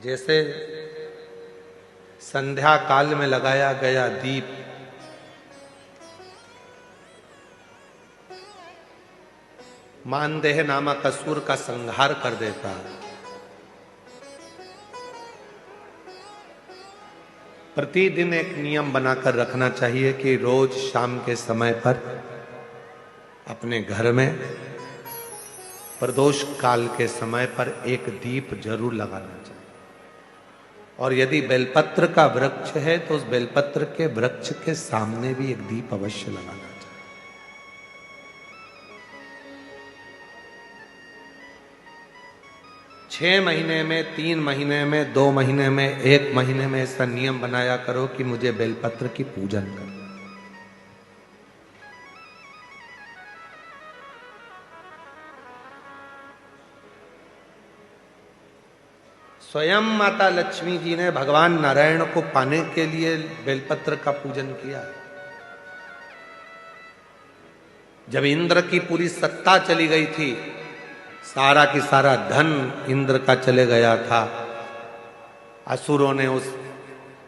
जैसे संध्या काल में लगाया गया दीप मानदेह नामक असुर का संहार कर देता है, प्रतिदिन एक नियम बनाकर रखना चाहिए कि रोज शाम के समय पर अपने घर में प्रदोष काल के समय पर एक दीप जरूर लगाना चाहिए। और यदि बेलपत्र का वृक्ष है तो उस बेलपत्र के वृक्ष के सामने भी एक दीप अवश्य लगाना चाहिए। 6 महीने में, 3 महीने में, 2 महीने में, 1 महीने में ऐसा नियम बनाया करो कि मुझे बेलपत्र की पूजन करना। स्वयं माता लक्ष्मी जी ने भगवान नारायण को पाने के लिए बेलपत्र का पूजन किया। जब इंद्र की पूरी सत्ता चली गई थी, सारा की सारा धन इंद्र का चले गया था, असुरों ने उस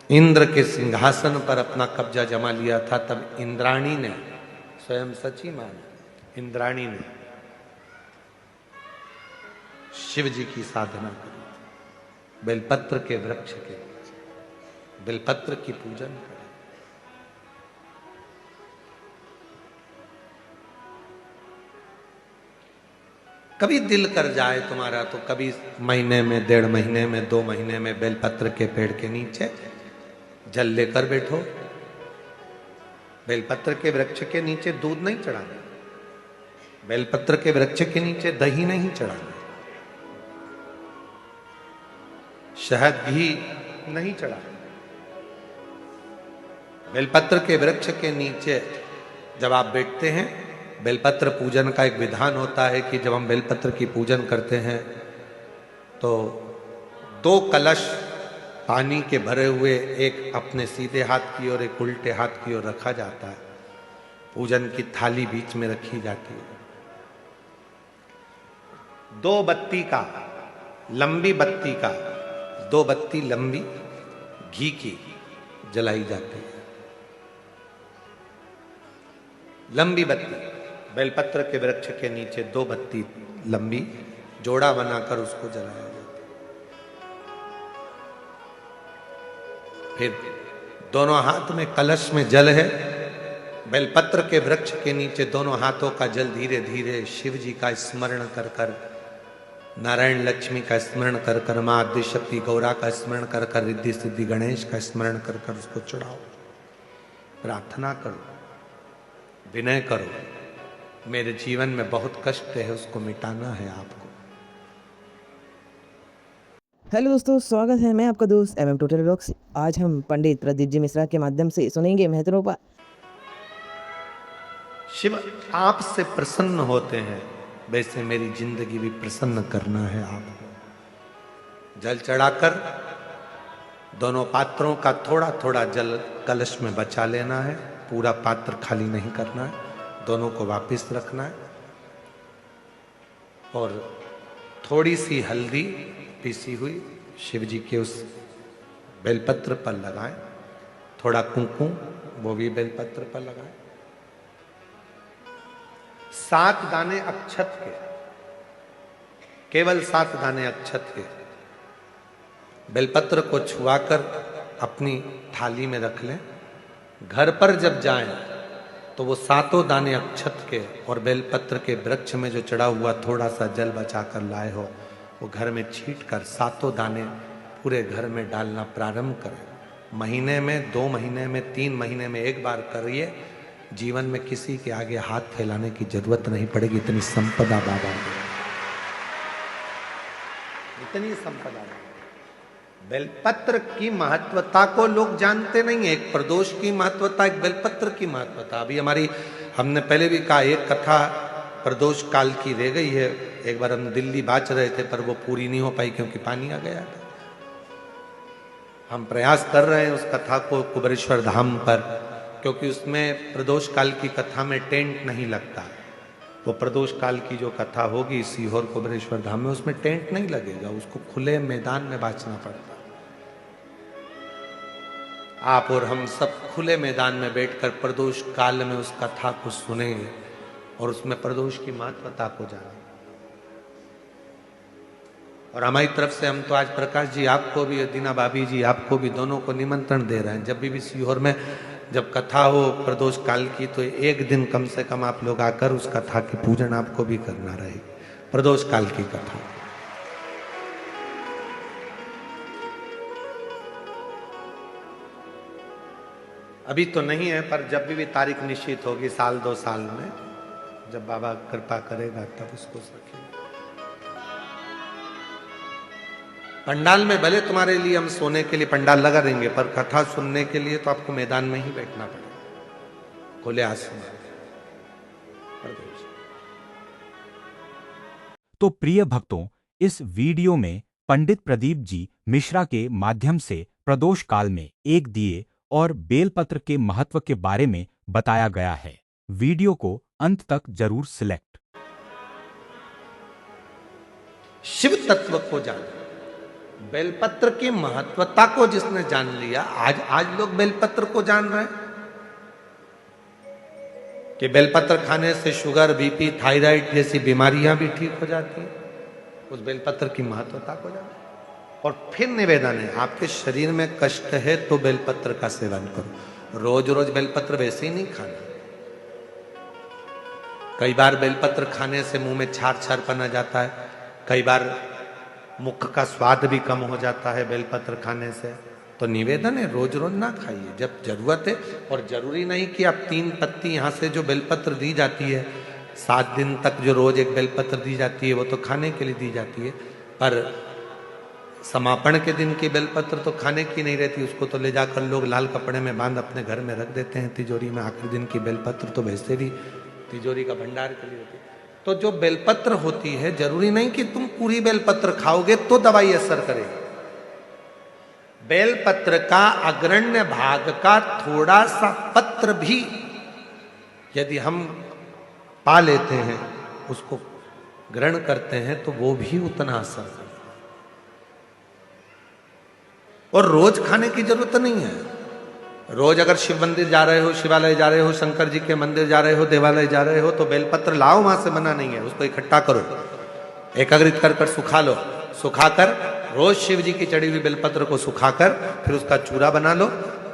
इंद्र के सिंहासन पर अपना कब्जा जमा लिया था, तब इंद्राणी ने, स्वयं सची मां इंद्राणी ने शिव जी की साधना करी, बेलपत्र के वृक्ष के बेलपत्र की पूजन करें। कभी दिल कर जाए तुम्हारा तो कभी महीने में, 1.5 महीने में, 2 महीने में बेलपत्र के पेड़ के नीचे जल लेकर बैठो। बेलपत्र के वृक्ष के नीचे दूध नहीं चढ़ाना, बेलपत्र के वृक्ष के नीचे दही नहीं चढ़ाना, शहद भी नहीं चढ़ाना। बेलपत्र के वृक्ष के नीचे जब आप बैठते हैं, बेलपत्र पूजन का एक विधान होता है कि जब हम बेलपत्र की पूजन करते हैं तो 2 कलश पानी के भरे हुए, एक अपने सीधे हाथ की ओर, एक उल्टे हाथ की ओर रखा जाता है। पूजन की थाली बीच में रखी जाती है। 2 बत्ती का, लंबी बत्ती का, 2 बत्ती लंबी घी की जलाई जाती है। लंबी बत्ती बेलपत्र के वृक्ष के नीचे 2 बत्ती लंबी जोड़ा बनाकर उसको जलाया जाता है। फिर दोनों हाथ में कलश में जल है, बेलपत्र के वृक्ष के नीचे दोनों हाथों का जल धीरे धीरे शिव जी का स्मरण कर कर, नारायण लक्ष्मी का स्मरण कर कर, मां आदि शक्ति गौरा का स्मरण कर कर, रिद्धि सिद्धि गणेश का स्मरण कर कर उसको चढ़ाओ। प्रार्थना करो, विनय करो, मेरे जीवन में बहुत कष्ट है, उसको मिटाना है आपको। हेलो दोस्तों, स्वागत है। मैं आपका दोस्त MM टोटल व्लॉग्स। आज हम पंडित प्रदीप जी मिश्रा के माध्यम से सुनेंगे महत्वपूर्ण। शिव आपसे प्रसन्न होते हैं, वैसे मेरी जिंदगी भी प्रसन्न करना है आपको। जल चढ़ाकर दोनों पात्रों का थोड़ा थोड़ा जल कलश में बचा लेना है, पूरा पात्र खाली नहीं करना है, दोनों को वापस रखना है। और थोड़ी सी हल्दी पीसी हुई शिव जी के उस बेलपत्र पर लगाएं, थोड़ा कुंकुम वो भी बेलपत्र पर लगाएं। 7 दाने अक्षत के, केवल 7 दाने अक्षत के बेलपत्र को छुआकर अपनी थाली में रख लें। घर पर जब जाएं तो वो 7 दाने अक्षत के और बेलपत्र के वृक्ष में जो चढ़ा हुआ थोड़ा सा जल बचाकर लाए हो, वो घर में छींट कर 7 दाने पूरे घर में डालना प्रारंभ करें। महीने में, 2 महीने में, 3 महीने में एक बार करिए। जीवन में किसी के आगे हाथ फैलाने की जरूरत नहीं पड़ेगी। इतनी संपदा बाबा, इतनी संपदा। बेलपत्र की महत्वता को लोग जानते नहीं है। एक प्रदोष की महत्वता, एक बेलपत्र की महत्वता। अभी हमने पहले भी कहा, एक कथा प्रदोष काल की रह गई है। एक बार हम दिल्ली बाच रहे थे पर वो पूरी नहीं हो पाई क्योंकि पानी आ गया था। हम प्रयास कर रहे हैं उस कथा को कुबेरेश्वर धाम पर, क्योंकि उसमें प्रदोष काल की कथा में टेंट नहीं लगता। वो प्रदोष काल की जो कथा होगी सीहोर कुबेरेश्वर धाम में, उसमें टेंट नहीं लगेगा, उसको खुले मैदान में बांचना पड़ता। आप और हम सब खुले मैदान में बैठकर प्रदोष काल में उस कथा को सुने और उसमें प्रदोष की महत्वता को जाने। और हमारी तरफ से हम तो आज प्रकाश जी आपको भी, दीना भाभी जी आपको भी, दोनों को निमंत्रण दे रहे हैं। जब भी सीहोर में जब कथा हो प्रदोष काल की, तो एक दिन कम से कम आप लोग आकर उस कथा की पूजन आपको भी करना रहे, प्रदोष काल की कथा। अभी तो नहीं है, पर जब भी तारीख निश्चित होगी साल 2 साल में, जब बाबा कृपा करेगा तब उसको रखेंगे। पंडाल में भले तुम्हारे लिए हम सोने के लिए पंडाल लगा देंगे, पर कथा सुनने के लिए तो आपको मैदान में ही बैठना पड़ेगा, खुले आसमान। तो प्रिय भक्तों, इस वीडियो में पंडित प्रदीप जी मिश्रा के माध्यम से प्रदोष काल में एक दिए और बेलपत्र के महत्व के बारे में बताया गया है। वीडियो को अंत तक जरूर सिलेक्ट। शिव तत्व को जान, बेलपत्र की महत्वता को जिसने जान लिया, आज लोग बेलपत्र को जान रहे हैं कि बेलपत्र खाने से शुगर, बीपी, थायराइड जैसी बीमारियां भी ठीक हो जाती हैं। उस बेलपत्र की महत्वता को जान। और फिर निवेदन है, आपके शरीर में कष्ट है तो बेलपत्र का सेवन करो। रोज रोज बेलपत्र वैसे ही नहीं खाना। कई बार बेलपत्र खाने से मुंह में छार छार पना जाता है, कई बार मुख का स्वाद भी कम हो जाता है बेलपत्र खाने से। तो निवेदन है, रोज रोज ना खाइए, जब जरूरत है। और जरूरी नहीं कि आप 3 पत्ती यहां से जो बेलपत्र दी जाती है, 7 दिन तक जो रोज एक बेलपत्र दी जाती है, वो तो खाने के लिए दी जाती है। पर समापन के दिन की बेलपत्र तो खाने की नहीं रहती, उसको तो ले जाकर लोग लाल कपड़े में बांध अपने घर में रख देते हैं तिजोरी में। आखिरी दिन की बेलपत्र तो वैसे भी तिजोरी का भंडार के लिए होती है। तो जो बेलपत्र होती है, जरूरी नहीं कि तुम पूरी बेलपत्र खाओगे तो दवाई असर करेगी। बेलपत्र का अग्रण्य भाग का थोड़ा सा पत्र भी यदि हम पा लेते हैं, उसको ग्रहण करते हैं, तो वो भी उतना असर करता है। और रोज खाने की जरूरत नहीं है। रोज अगर शिव मंदिर जा रहे हो, शिवालय जा रहे हो, शंकर जी के मंदिर जा रहे हो, देवालय जा रहे हो, तो बेलपत्र लाओ, वहां से मना नहीं है। उसको इकट्ठा करो, एकाग्रित कर कर सुखा लो। सुखाकर रोज शिव जी की चढ़ी हुई बेलपत्र को सुखाकर फिर उसका चूरा बना लो।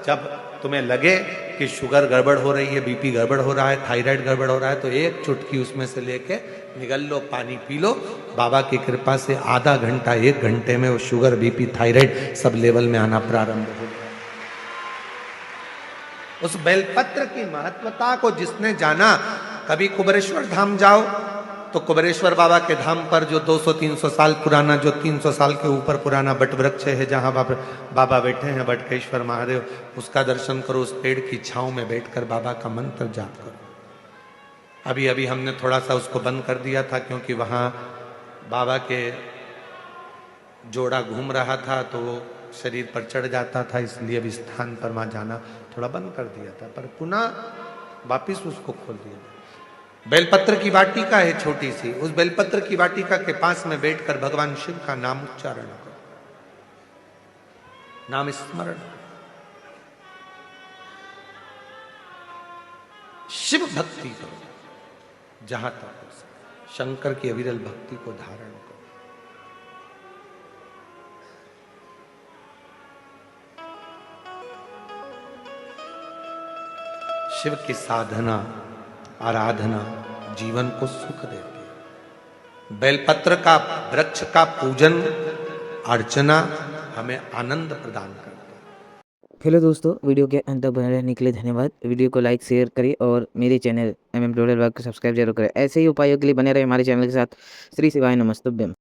जब तुम्हें लगे कि शुगर गड़बड़ हो रही है, बीपी गड़बड़ हो रहा है, थायराइड गड़बड़ हो रहा है, तो एक चुटकी उसमें से लेके निगल लो, पानी पी लो। बाबा की कृपा से आधा घंटा, 1 घंटे में वो sugar, BP, thyroid sub level में आना प्रारंभ हो गया। उस बेलपत्र की महत्वता को जिसने जाना, कभी कुबेरेश्वर धाम जाओ तो कुबेरेश्वर बाबा के धाम पर जो 200-300 साल पुराना, जो 300 साल के ऊपर पुराना बट वृक्ष है, जहां बाबा बैठे हैं, बटकेश्वर महादेव, उसका दर्शन करो। उस पेड़ की छांव में बैठकर बाबा का मंत्र जाप करो। अभी अभी हमने थोड़ा सा उसको बंद कर दिया था, क्योंकि वहां बाबा के जोड़ा घूम रहा था तो वो शरीर पर चढ़ जाता था, इसलिए अभी स्थान पर वहां जाना थोड़ा बंद कर दिया था, पर पुनः वापिस उसको खोल दिया। बेलपत्र की वाटिका है छोटी सी, उस बेलपत्र की वाटिका के पास में बैठकर भगवान शिव का नाम उच्चारण करो, नाम स्मरण। शिव भक्ति करो जहां तक हो सके, शंकर की अविरल भक्ति को धारण करो। शिव की साधना, आराधना जीवन को सुख देती है। बेलपत्र का वृक्ष का पूजन अर्चना हमें आनंद प्रदान करता है। हेलो दोस्तों, वीडियो के अंत तक बने रहने के लिए धन्यवाद। वीडियो को लाइक, शेयर करें और मेरे चैनल MM टोटल वर्क को सब्सक्राइब जरूर करें। ऐसे ही उपायों के लिए बने रहे हमारे चैनल के साथ। श्री शिवाय नमस्तुभ्यम।